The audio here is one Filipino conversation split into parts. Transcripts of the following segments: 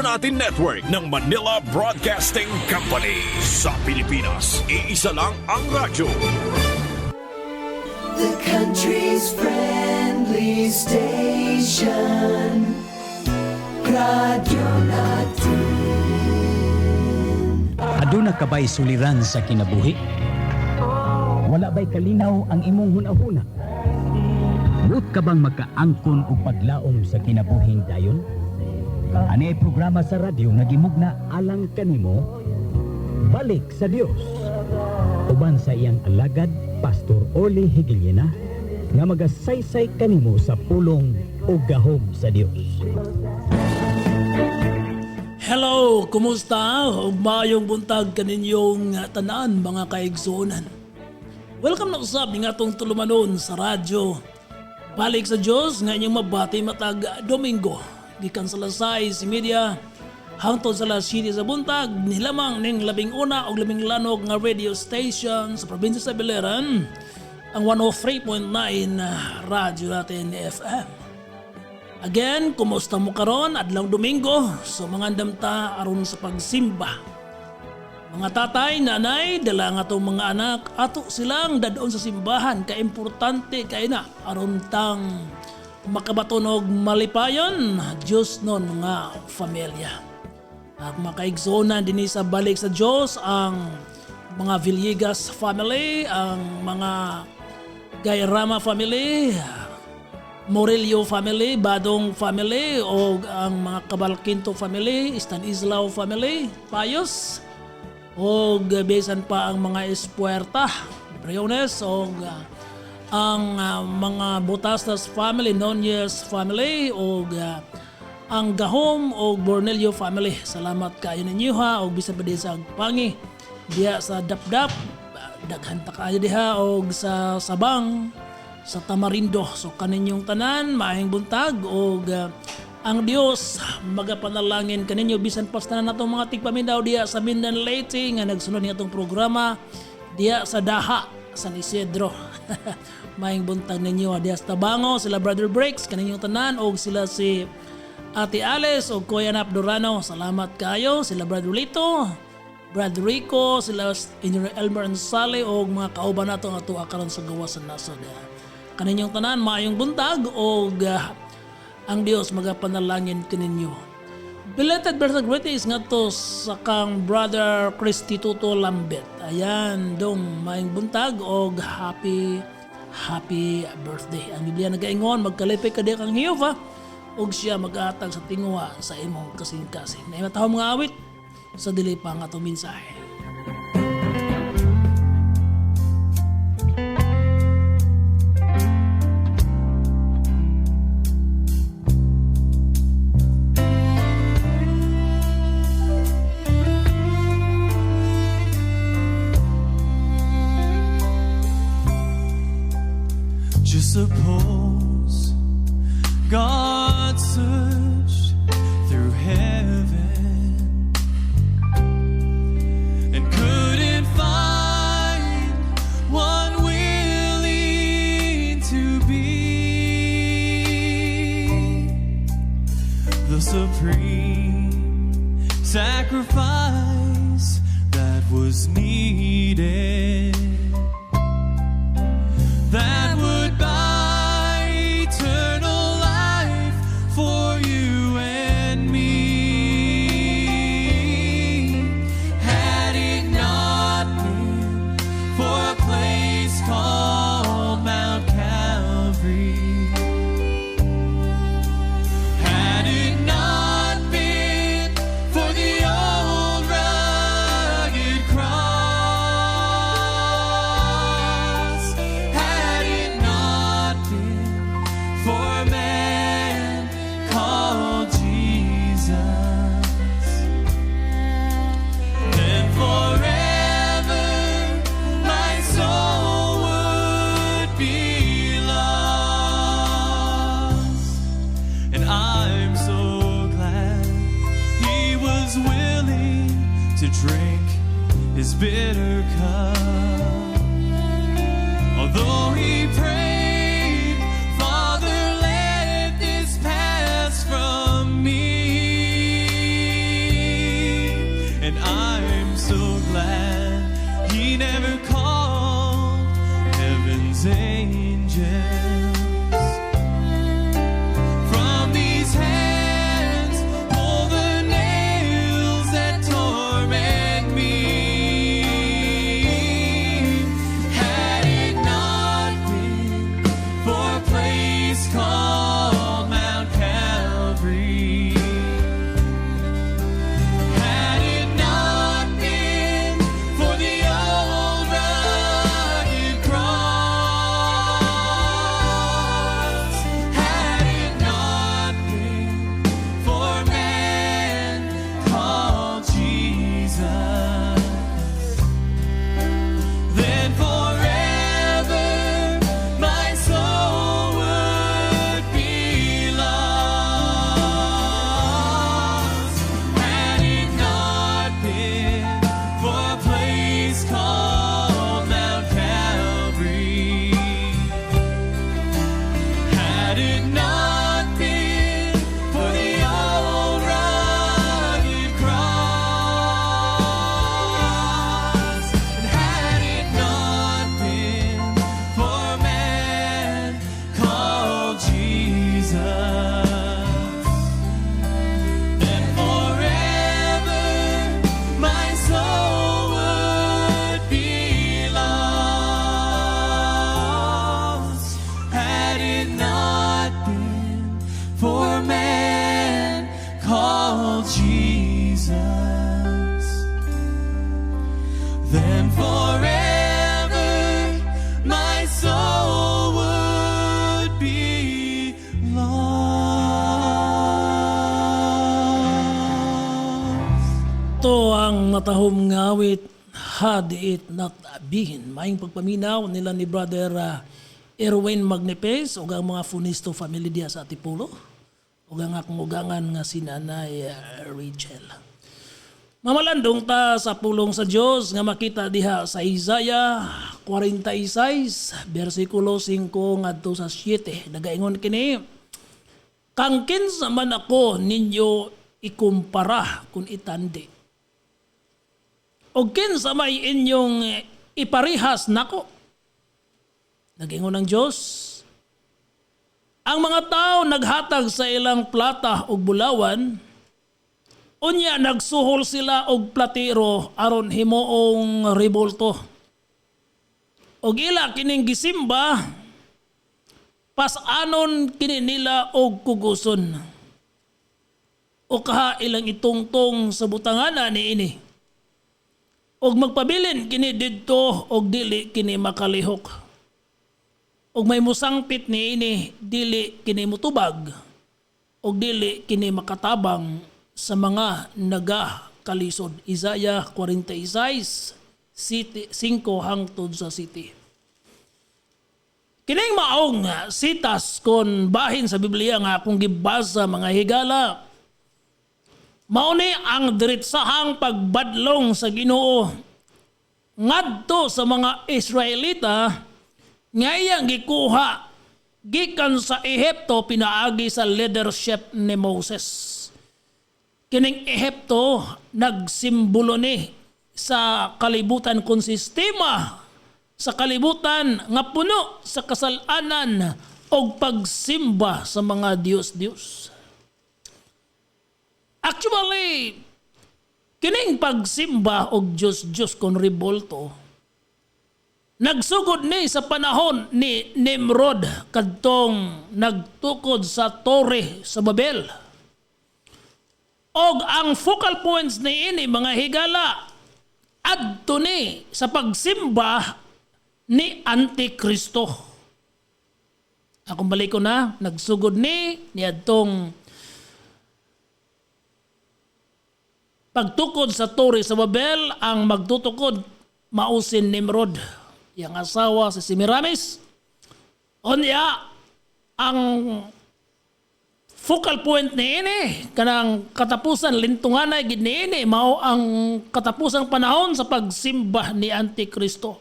natin network ng Manila Broadcasting Company. Sa Pilipinas, iisa lang ang radyo. The country's friendly station, Radyo Natin. Aduna ka ba'y suliran sa kinabuhi? Wala ba'y kalinaw ang imong hunahuna? Buot ka bang magkaangkon o paglaom sa kinabuhing dayon? Ani ay programa sa radyo nga gimugna alang kanimo Balik sa Dios. Uban sa iyang alagad Pastor Orly Higiliena nga magasaysay kanimo sa pulong o gahom sa Dios. Hello, kumusta? Ug maayong buntag kaninyong tanan mga kaigsuonan. Welcome na usab nga atong tulumanon sa radyo Balik sa Dios nga inyong mabati matag Domingo. Gikan sa Lasay si media hangtod sa Las City sa buntag nilamang ning 11 o 12 lanog nga radio station sa probinsya sa Biliran, ang 103.9 radyo natin FM. Again, kumusta mo karon adlaw Domingo? So mga andamta aron sa pagsimba. Mga tatay, nanay, dala nga itong mga anak ato silang dadon sa simbahan. Kaimportante kay na aron tang makabatunog malipayon Diyos non nga pamilya. At makaigsonan din sa Balik sa Diyos ang mga Villegas family, ang mga Gayrama family, Morillo family, Badong family, o ang mga Cabalquinto family, Stanislao family, Payos, o besan pa ang mga Espuerta, Briones, o ang mga Botastas family, Nunez family, o ang Gahom o Bornelio family. Salamat kayo ninyo ha, o bisa pa din sa Agpangi, diya sa Dapdap, daghan ta kayo diha, o sa Sabang, sa Tamarindo. So kaninyong tanan, maayong buntag, o ang Dios magapanalangin kaninyo bisan pas tanan natong mga tigpaminaw diya sa Mindan Leyte nga nagsunod niya itong programa diya sa Daha, San Isidro. Maayong buntag ninyo diya sa Tabango, sila Brother Breaks kaninyong tanan, o sila si Ate Alice o Kuya Nap Durano. Salamat kayo, sila Brother Lito, Brother Rico, sila Engineer Elmer and Sally, o mga kauban nato nga tuwa karon sa gawas sa nasod. Kaninyong tanan, maayong buntag, o ang Dios magapanalangin kaninyo. Belated birthday greetings nga to sa kang Brother Cristituto Lambet. Ayan, dong maayong buntag o happy birthday. Ang Biblia nagaingon, magkalipay ka diya kang Hiyova og siya mag-aatag sa tingwa sa imong kasing-kasing. Na imatahong mga awit sa dili pa nga itong mensahe. Just suppose God searched through heaven and couldn't find one willing to be the supreme sacrifice that was needed. That would buy eternal life for you and me. Had it not been for a place called Mount Calvary, had it not been for the old rugged cross, had it not been for a man called Jesus, then forever my soul would be lost. And I'm so glad he was willing to drink his bitter cup. Although he prayed, Father, let this pass from me. Ito ang matahom ngawit, hadiit not abihin. Maing pagpaminaw nila ni Brother Erwin Magnipes o ang mga Funisto family diya sa Atipulo. O ang akong ugangan nga si Nanay Rachel. Mamalandong ta sa pulong sa Dios nga makita diha sa Isaiah 46 bersikulo 5 ngadto sa 7. Nagaingon kini, kang kinsa man ako ninyo ikumpara kung itandi. O kinsa may inyong iparihas nako. Nagaingon ng Dios, ang mga tao naghatag sa ilang plata o bulawan, unya nagsuhol sila og platero aron himuong ribolto. Og ila kining gisimba, pasanon kini nila og kuguson. O kaha ilang itungtong sa butangana ni ini. Og magpabilin kini didto og dili kini makalihok. Og may musangpit ni ini dili kini mutubag. Og dili kini makatabang sa mga nagakalisod. Isaiah 46, 5 hangtod sa city. Kining maong sitas kon bahin sa Biblia nga akong gibasa mga higala. Mauni ang diritsahang pagbadlong sa Ginoo ngadto sa mga Israelita nga iyang gikuha gikan sa Ehipto pinaagi sa leadership ni Moses. Kining Ehipto nagsimbolo ni sa kalibutan kung sistema sa kalibutan nga puno sa kasalanan o pagsimba sa mga Diyos-Diyos. Actually, kining pagsimba og Diyos-Diyos kon ribolto, nagsugod ni sa panahon ni Nimrod kadtong nagtukod sa Tore sa Babel. Og ang focal points ni ini mga higala adto ni sa pagsimba ni Antikristo. Akong balik ko na, nagsugod ni adtong pagtukod sa Tore sa Babel, ang magtutukod mausin Nimrod, yang asawa si Semiramis. Onya, ang focal point ni ini, kanang katapusan lintunganay gid ni ini, mao ang katapusang panahon sa pagsimba ni Antikristo.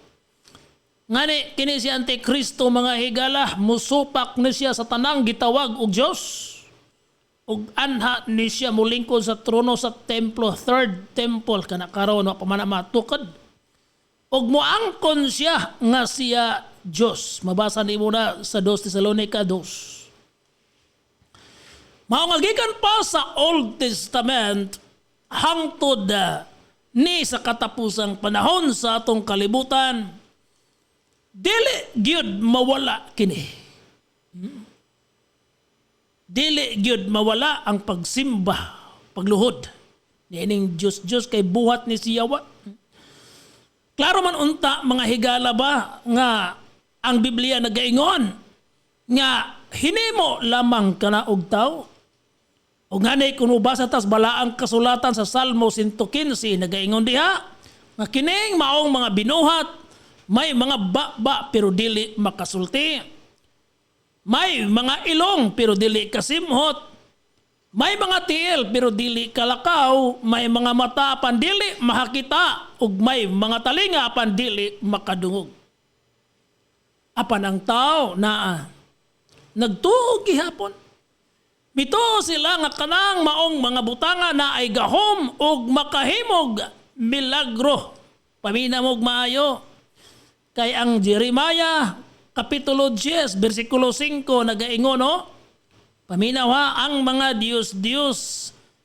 Ngani kini si Antikristo mga higala, musupak ni siya sa tanang gitawag og Dios. Ug anha ni siya mulingkod sa trono sa templo, third temple kana karon wa pa man matukod. Ug moangkon siya nga siya Dios. Mabasa nimo na sa 2 Tesalonica 2. Mao nga gikan pa sa Old Testament hangtod ni sa katapusang panahon sa atong kalibutan, dili gyud mawala kini. Dili gyud mawala ang pagsimba, pagluhod. Niining Diyos kay buhat ni siyawa. Klaro man unta mga higala ba nga ang Biblia nagaingon nga hinimo lamang kana og tao. O nganay kung ubasa tas balaang kasulatan sa Salmo 115 nagaingon diha nga kining maong mga binuhat may mga ba pero dili makasulti. May mga ilong pero dili kasimhot. May mga tiil pero dili kalakaw. May mga mata apan dili mahakita. Ug may mga talinga apan dili makadungog. Apan ang tao na nagtuog gihapon. Mito sila nga kanang maong mga butanga na ay gahom ug makahimog milagro. Paminamog maayo. Kay ang Jeremiah Kapitulo 10, versikulo 5, nagaingon, no? Paminaw ha, ang mga Diyos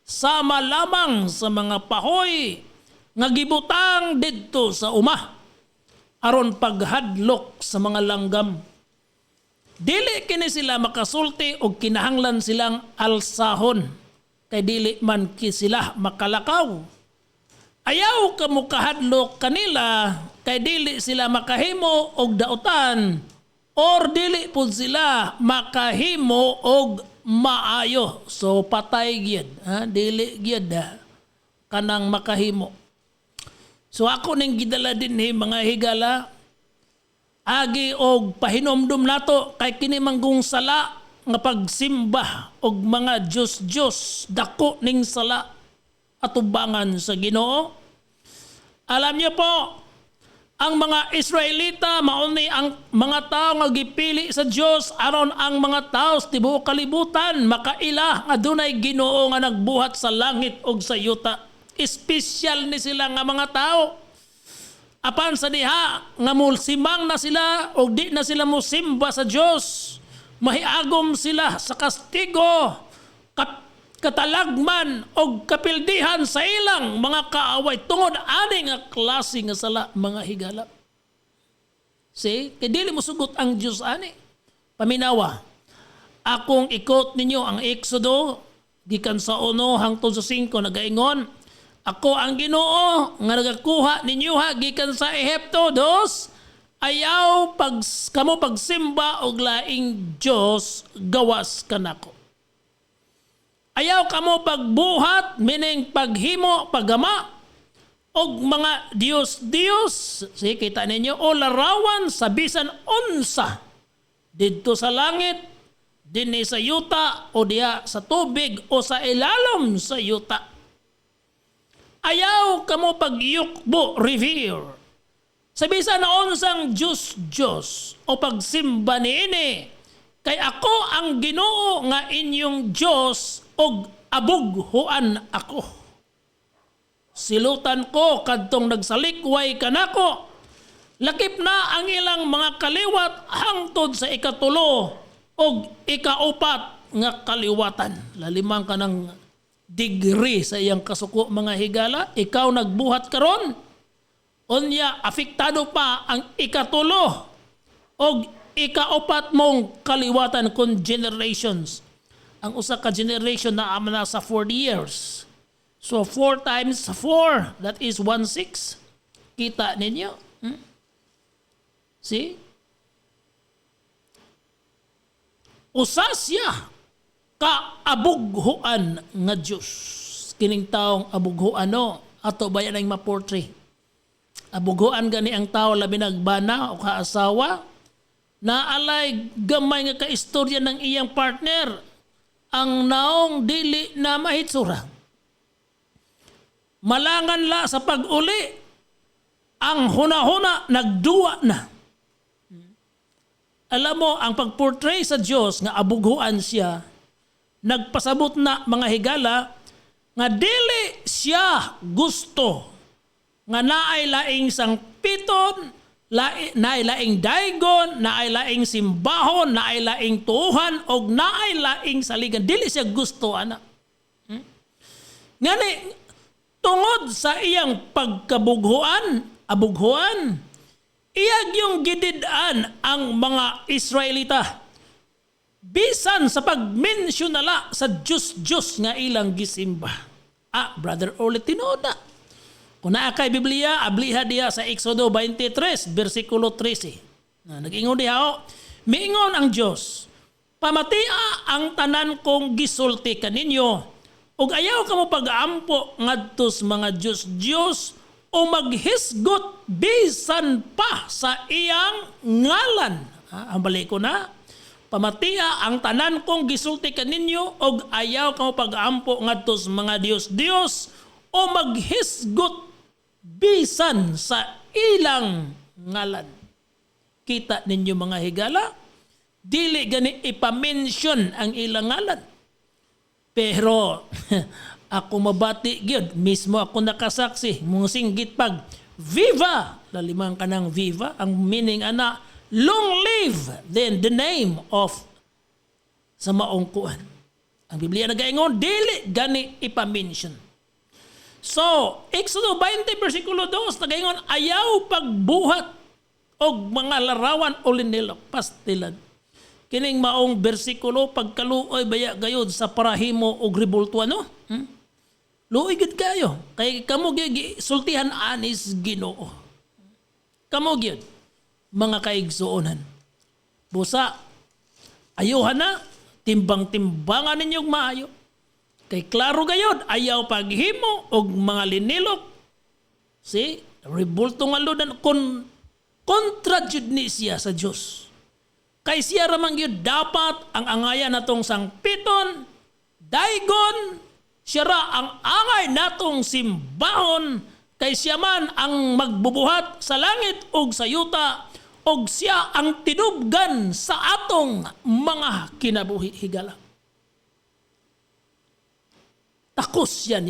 sama lamang sa mga pahoy nga gibutang didto sa uma aron paghadlok sa mga langgam. Dili kini sila makasulti o kinahanglan silang alsahon kay dili man sila makalakaw. Ayaw ka mo kahadlok kanila kay dili sila makahimo og dautan or dili pud sila makahimo og maayo. So patay gyud, dili gyud kanang makahimo. So ako ning gidala din mga higala, agi og pahinomdom nato kay kini manggong sala nga pagsimba og mga Diyos dako ning sala atubangan sa Ginoo. Alam niyo po, ang mga Israelita mauni ang mga tao nga gipili sa Dios aron ang mga tao sa tibuok kalibutan makaila nga dunay Ginoo nga nagbuhat sa langit ug sa yuta. Espesyal ni sila nga mga tao. Apan sa diha nga mulsimang na sila o di na sila musimba sa Dios, mahiagom sila sa kastigo, katalagman o kapildihan sa ilang mga kaaway tungod ani nga klase nga sala mga higala. See, kay dili mo sugot ang Dios ani. Paminawa, akong ikot ninyo ang Exodo gikan sa 1 hangtod sa 5 nagaingon, ako ang Ginoo nga nagakuha ninyo gikan sa Ehipto. 2, ayaw kamo pagsimba og laing Dios gawas kanako. Ayaw kamo pagbuhat meaning paghimo pagama og mga Dios. Sige, kita ninyo o larawan sa bisan unsa didto sa langit, dinhi sa yuta o diha sa tubig o sa ilalom sa yuta. Ayaw kamo pagyukbo, revere. Sa bisan na unsang Diyos o pagsimba niini. Kay ako ang Ginoo nga inyong Diyos og abughuan ako. Silutan ko kadtong nagsalikway kanako. Lakip na ang ilang mga kaliwat hangtod sa ikatulo og ikaupat nga kaliwatan. Lalimang ka ng degree sa iyang kasuko mga higala, ikaw nagbuhat karon, unya apektado pa ang ikatulo o ikaupat mong kaliwatan kung generations. Ang usa ka generation na amana sa 40 years. So 4 times 4, that is 1/6. Kita ninyo? See? Usa siya kaabughuan nga Diyos. Kining taong abughuan ato ba yan ang maportray? Abughuan gani ang tao labi nagbana o kaasawa na alay gamay nga kaistorya ng iyang partner ang naong dili na mahitsura. Malangan la sa pag-uli ang huna-huna nagduwa na. Alam mo, ang pagportray sa Diyos nga abughuan siya, nagpasabot na mga higala nga dili siya gusto nga naay laing sangpiton, naay laing daygon, naay laing simbahon, naay laing tuhan og naay laing saligan. Dili siya gusto ana. Ngani tungod sa iyang pagkabughuan, abughuan, iyag yung gidid-an ang mga Israelita. Bisan sa pag-mention nala sa Diyos nga ilang gisimba. Brother Orly, tinood na. Kung naa kay Biblia, abliha diya sa Exodo 23, versikulo 13. Nag-ingon diha, miingon ang Diyos, pamatia ang tanan kong gisulti kaninyo, ug ayaw ka mo pag-aampo ngadtos mga Diyos o maghisgot bisan pa sa iyang ngalan. Ang balik ko na, pamatia ang tanan kong gisulti kaninyo og ayaw ka mo pag-ampo ngadtos mga Diyos o maghisgot bisan sa ilang ngalan. Kita ninyo mga higala, dili gani ipamention ang ilang ngalan. Pero ako mabati gyud, mismo ako nakasaksi, mong singgit pag viva, lalimang ka ng viva, ang meaning ana, long live then the name of sa maong kuan. Ang Biblia nagaingon, dili gani ipamention. So, Exodo 20 versikulo 2, nagaingon, ayaw pagbuhat og mga larawan o linilok, pastilan. Kining maong bersikulo, pagkaluoy baya gayod sa parahimo og ribulto ano? Luoy gid kayo. Kay kamo gyud sultihan anis Ginoo. Kamo gyud mga kaigsuonan. Busa, ayuhan na, timbang-timbangan ninyong maayo. Kay klaro gayod, ayaw paghimo og mga linilok. See? Ribulto nga ludan kontra jud ni siya sa Dios. Kay siya ramang yun dapat ang angayan natong sangpiton, daigon, siya ra ang angay natong simbahon, kay siya man ang magbubuhat sa langit ug sa yuta, ug siya ang tinubgan sa atong mga kinabuhi higala. Takos yan.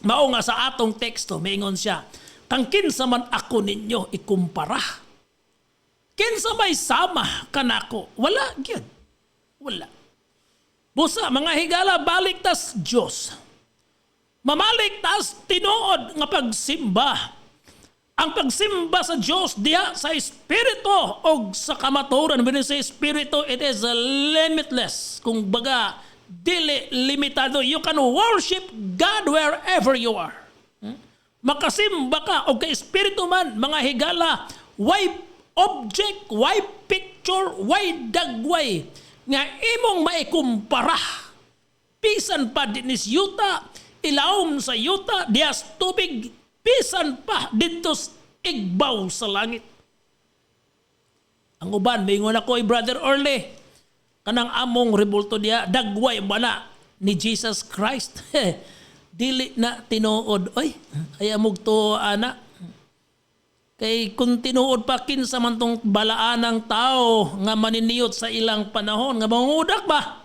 Mao nga sa atong teksto, maingon siya, kang kinsa man ako ninyo ikumpara. Kinsa may sama kanako? Wala gyud. Wala. Busa mga higala, balik tas Dios. Mamalik tas tinuod nga pagsimba. Ang pagsimba sa Dios diha sa espiritu o sa kamaturan. When you say espiritu, it is limitless. Kung baga, dili limitado. You can worship God wherever you are. Makasimba ka o kay espiritu man, mga higala, why object, why picture, why dagway nga imong maikumpara. Pisan pa dinis yuta, ilawom sa yuta, dias tubig, pisan pa dito igbaw sa langit. Ang uban, maingon ako Brother Orle, kanang among rebulto diya, dagway ba na ni Jesus Christ? Dili na tinuod. Oy, ay amog to ana. Kay kung tinuod pa kinsa man tong balaan ng tao nga maniniyot sa ilang panahon, nga mangudak ba?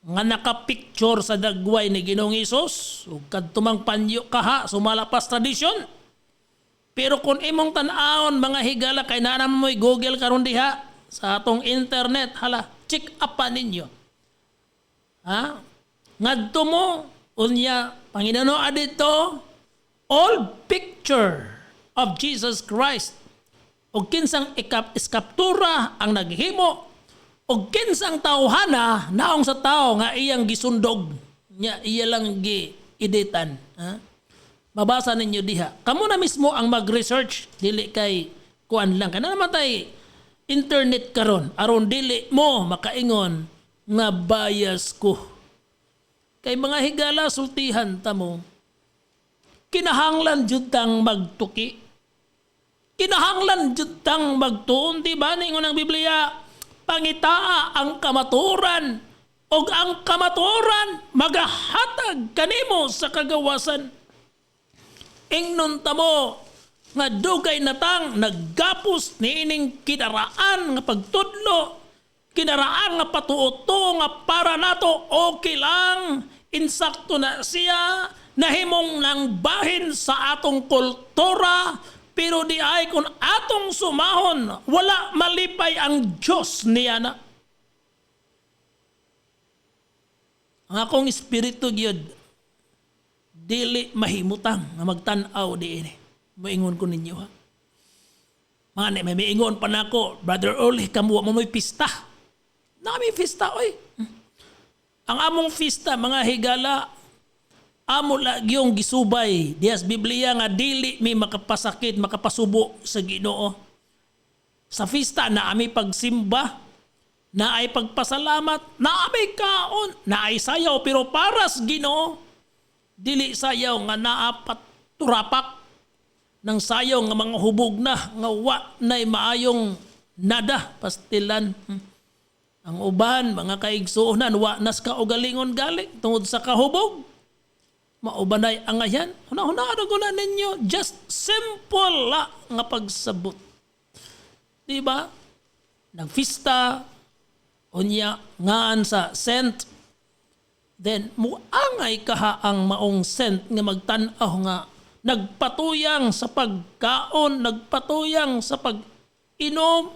Nga nakapicture sa dagway ni Ginoong Hesus, ug kadtumang panyo kaha, sumalapas tradisyon. Pero kung imong tan-aon mga higala, kay naman mo'y Google karon diha sa atong internet, hala, check up pa ninyo. Ha? Ngadto mo, unya, Panginoon adito, all picture of Jesus Christ. O kinsang iskaptura ang naghimo, o kinsang tawhana naong sa tao nga iyang gisundog, nya iya lang gi-editan. Ha? Mabasa ninyo diha. Kamu na mismo ang mag-research, dili kay kuan lang. Kana naman tay internet karon, aron dili mo makaingon nga bias ko. Kay mga higala, sultihan ta mo, kinahanglan jud tang magtuki. Kinahanglan jud tang magtuon, di ba? Ningon ang Biblia, pangitaa ang kamaturan, og ang kamaturan magahatag kanimo sa kagawasan. Ingnon tamo nga dugay natang naggapos niining kinaraan nga pagtudlo, kinaraan nga patuoto nga para nato okay lang, insakto na siya, nahimong nang bahin sa atong kultura, pero di ay kung atong sumahon, wala malipay ang Diyos niya na. Ang akong espiritu gyud dili mahimutang nga magtan-aw diini. Moingon ko ninyo ha. Mga may maingon pa nako, Brother Orly, kamuha mo mo'y pista. Nami pista, oy. Ang among pista, mga higala, amo lagi yung gisubay. Diyas Biblia nga dili may makapasakit, makapasubo sa Ginoo. Sa pista na ami pagsimba, na ay pagpasalamat, na ami kaon, na ay sayaw, pero para sa Ginoo, dili sayaw nga naapat turapak ng sayaw nga mga hubog na nga wa nay maayong nada pastilan. Ang uban mga kaigsuonan wa nas kaugalingon gali tungod sa kahubog. Maubanay angayan. Huna-huna ko na ninyo, just simple la nga pagsabot. Di ba? Nagfista unya ngaan sa scent. Then, muangay kaha ang maong sent nga magtanaw nga nagpatuyang sa pagkaon, nagpatuyang sa pag-inom.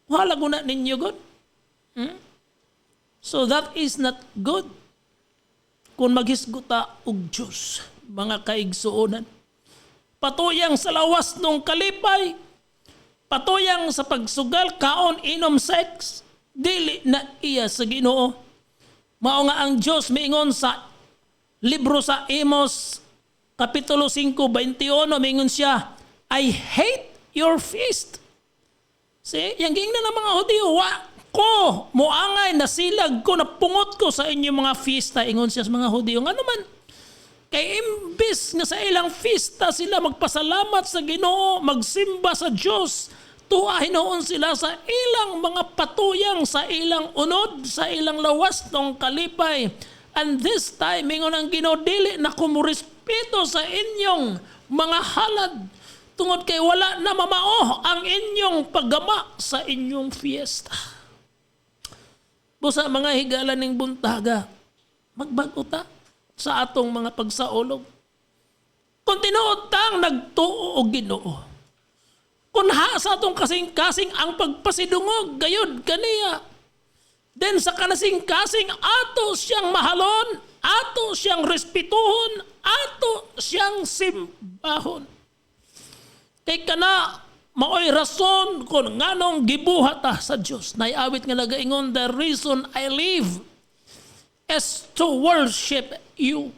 Wala na ninyo good. So that is not good. Kung maghisguta og Diyos, mga kaigsuonan. Patuyang sa lawas nung kalipay, patuyang sa pagsugal, kaon, inom, sex, dili na iya sa Ginoo. Mao nga ang Diyos miingon sa libro sa Amos kapitulo 5:21, miingon siya, I hate your feast. See, yang gingna ng mga Hudiyo, ko muangay nasilag ko napungot ko sa inyong mga fiesta ingon siya sa mga Hudyo nga naman kay imbis nga sa ilang fiesta sila magpasalamat sa Ginoo magsimba sa Dios tuwa hinoon sila sa ilang mga patuyang sa ilang unod sa ilang lawas tong kalipay and this time ingon ang Ginoo dili na ko morespeto sa inyong mga halad tungod kay wala na mamao ang inyong paggama sa inyong fiesta. Busa mga higala ning buntaga, magbago ta sa atong mga pagsaulog. Kung tinuod tang nagtuo og Ginoo. Kung sa atong kasing-kasing ang pagpasidungog gayud kaniya. Then sa kanasing-kasing ato siyang mahalon, ato siyang respetuhon, ato siyang simbahon. Kay kana maoy rason kung nganong gibuhat ta sa Dios. Naiawit nga nagaingon, the reason I live is to worship you.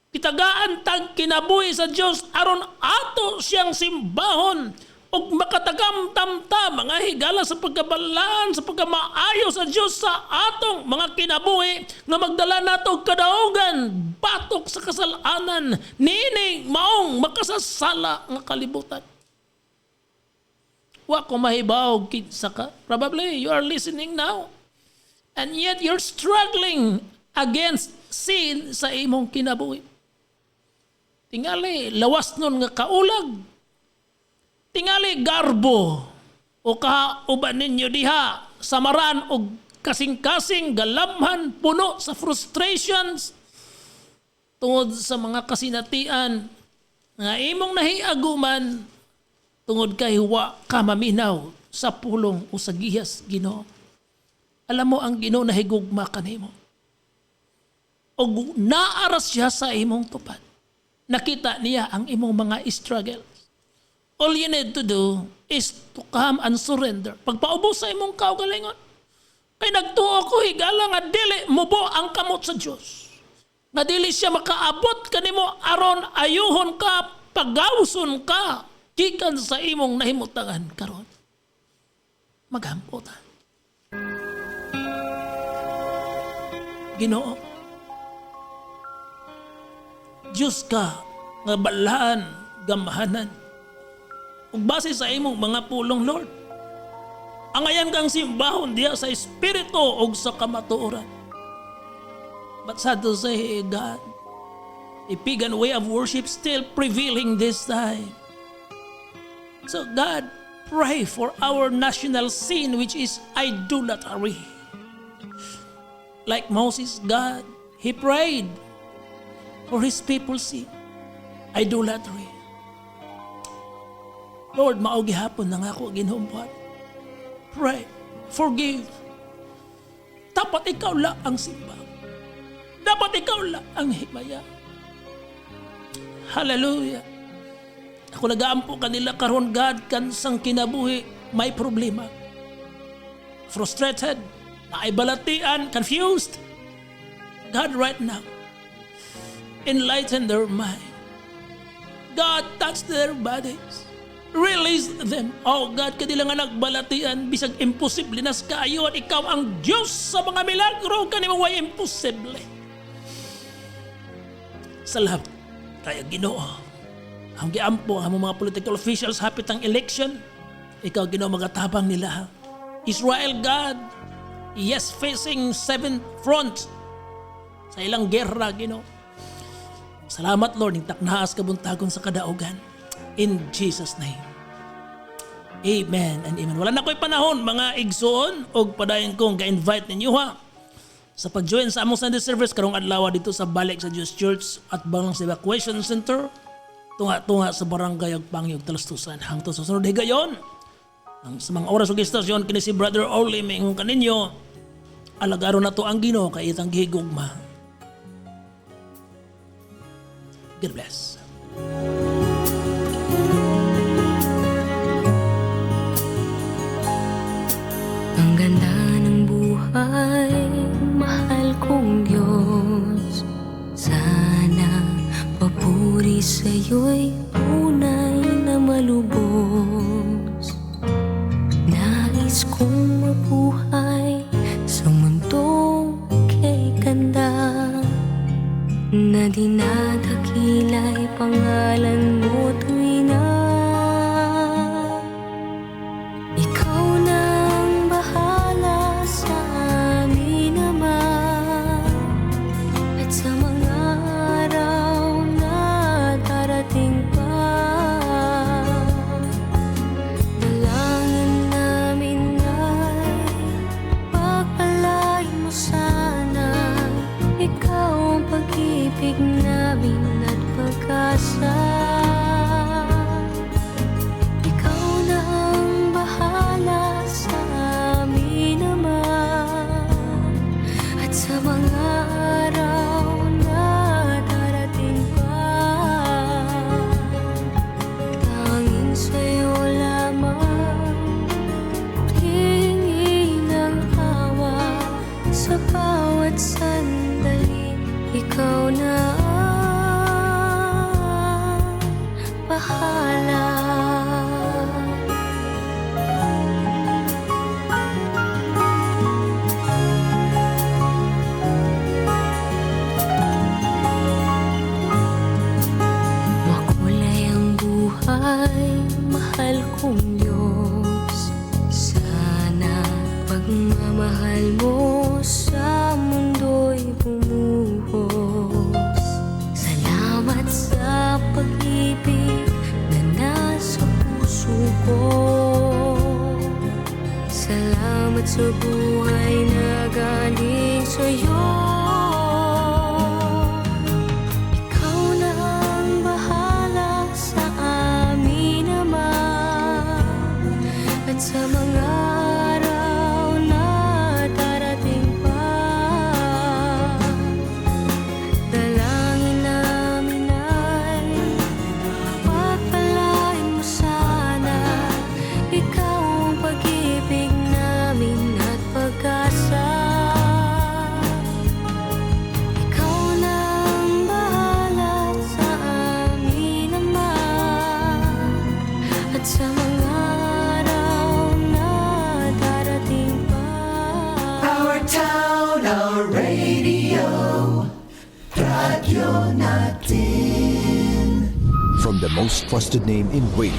Kitagaan tang kinabuhi sa Dios aron ato siyang simbahon ug makatagam-tam ta mga higala sa pagkabalaan sa pagkamaayo sa Dios sa atong mga kinabuhi nga magdala nato og kadaugan batok sa kasalanan nining maong makasasala nga kalibutan. Wa ko mahibaw kinsa ka. Probably you are listening now. And yet you're struggling against sin sa imong kinabuhi. Tingali, lawas nun nga kaulag. Tingali, garbo. O kauban ninyo diha, samaran o kasing-kasing, galamhan, puno sa frustrations, tungod sa mga kasinatian, nga imong nahiaguman, tungod kay wa ka maminaw sa pulong o sa gihas Ginoo. Alam mo ang Ginoo nahigugma kanimo. O naaras siya sa imong tupad. Nakita niya ang imong mga struggles. All you need to do is to come and surrender. Pagpaubos sa imong kaugalingon. Kay nagtuo ko higala nga dili mubo ang kamot sa Dios. Nga dili siya makaabot kanimo aron ayuhon ka, pagawson ka gikan sa imong nahimutangan karon. Maghampo ta. Ginoo, Diyos ka nga balaan, gamahanan. Ug base sa imong mga pulong, Lord, angayan kang simbahon diya sa espiritu ug sa kamatuoran. But sad to say, God, a pagan way of worship still prevailing this time. So God, pray for our national sin which is idolatry. Like Moses, God, he prayed for his people's sin, idolatry. Lord, maogi hapon na nga ako ginhumpat. Pray, forgive. Dapat ikaw lang ang simba. Dapat ikaw lang ang himaya. Hallelujah. Ako nagaampo kanila karon God kansang kinabuhi may problema. Frustrated, naibalatian, confused. God right now, enlighten their mind. God touch their bodies. Release them. Oh God, kanila nga nagbalatian bisag imposible nas kaayo at ikaw ang Diyos sa mga milagro kanimo way imposible. Salamat kaya Ginoo. Ang giampo ang mga political officials hapit ang election, ikaw Ginoo magatabang nila. Israel God, yes, facing 7 fronts sa ilang gerra Ginoo. Salamat Lord, ning taknaas kabuntagon sa kadaugan. In Jesus' name. Amen and amen. Wala na ko'y panahon mga igsoon og padayon kong ga-invite ninyo ha sa pag-join sa among Sunday service karong adlaw dito sa Balik sa Diyos Church at Balang Evacuation Center. Tunga-tunga sa barangay ug Pangyog Talastusan. Hangtod sa sunod higayon. Ang sa mga oras ug istasyon kini si Brother Orly mingon kaninyo. Alagaro na to ang Ginoo kay itang gihigugma. God bless. Ang ganda ng buhay, mahal kong Diyos. Sana papuri sa'yo'y tunay na malubos. Nais kong mabuhay na dinadakila'y pangalan mo tuwi na ikaw nang bahala sa amin naman. At sa mga araw na darating pa, dalangin namin ay pagpalain mo sana ikaw ang pag-ibig namin at pag-asa. Ikaw na ang bahala sa amin naman. At sa mga araw na darating pa, tanging sa'yo lamang hihingi ng awa sa bawat sandali. Ikaw na ang bahala. Makulay ang buhay, mahal kong Diyos. Sana pagmamahal mo sa mundo'y bumuhos. Salamat sa pag-ibig na nasa puso ko. Salamat sa buhay na galing sa'yo. Ikaw na ang bahala sa amin naman. At sa mga araw na darating pa, dalangin namin ay pagpalain mo sana ikaw ang pag-ibig namin at pag-asa. Ikaw na ang bahala sa amin naman. At sa mga araw na darating pa, Our town, our radio, Radio Natin. From the most trusted name in radio